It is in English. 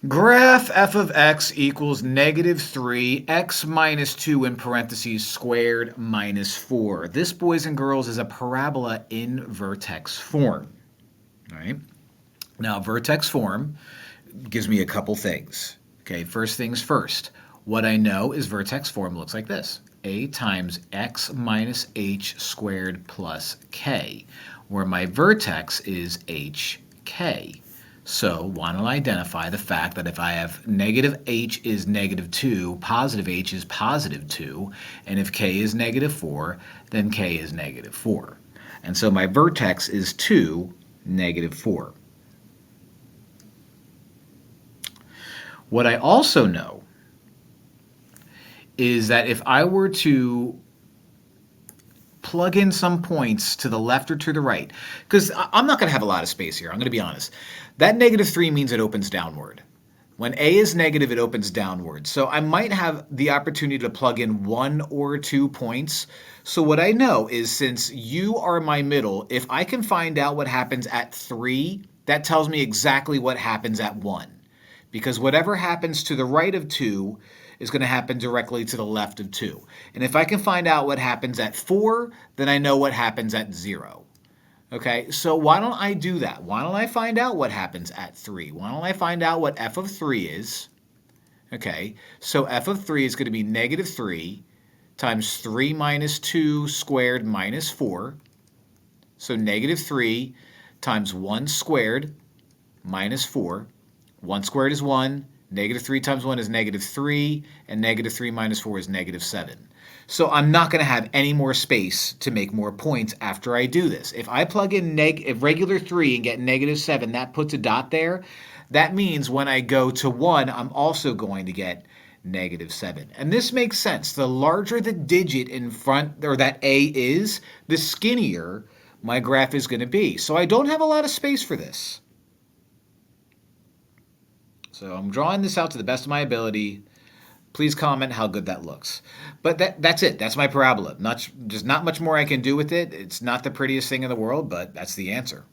Graph f of x equals negative 3, x minus 2 in parentheses squared minus 4. This, boys and girls, is a parabola in vertex form. All right? Now, vertex form gives me a couple things. Okay, first things first. What I know is vertex form looks like this. A times x minus h squared plus k, where my vertex is hk. So why don't I identify the fact that if I have negative h is negative 2, positive h is positive 2, and if k is negative 4, then k is negative 4. And so my vertex is 2, negative 4. What I also know is that if I were to plug in some points to the left or to the right, because I'm not going to have a lot of space here, I'm going to be honest. That negative 3 means it opens downward. When a is negative, it opens downward. So I might have the opportunity to plug in 1 or 2 points. So what I know is since you are my middle, if I can find out what happens at 3, that tells me exactly what happens at 1. Because whatever happens to the right of 2 is going to happen directly to the left of 2. And if I can find out what happens at 4, then I know what happens at 0. Okay, so why don't I do that? Why don't I find out what happens at 3? Why don't I find out what f of 3 is? Okay, so f of 3 is going to be negative 3 times 3 minus 2 squared minus 4. So negative 3 times 1 squared minus 4. 1 squared is 1, negative 3 times 1 is negative 3, and negative 3 minus 4 is negative 7. So I'm not going to have any more space to make more points after I do this. If I plug in regular 3 and get negative 7, that puts a dot there. That means when I go to 1, I'm also going to get negative 7. And this makes sense. The larger the digit in front, or that A is, the skinnier my graph is going to be. So I don't have a lot of space for this. So I'm drawing this out to the best of my ability. Please comment how good that looks. But that's it. That's my parabola. There's not much more I can do with it. It's not the prettiest thing in the world, but that's the answer.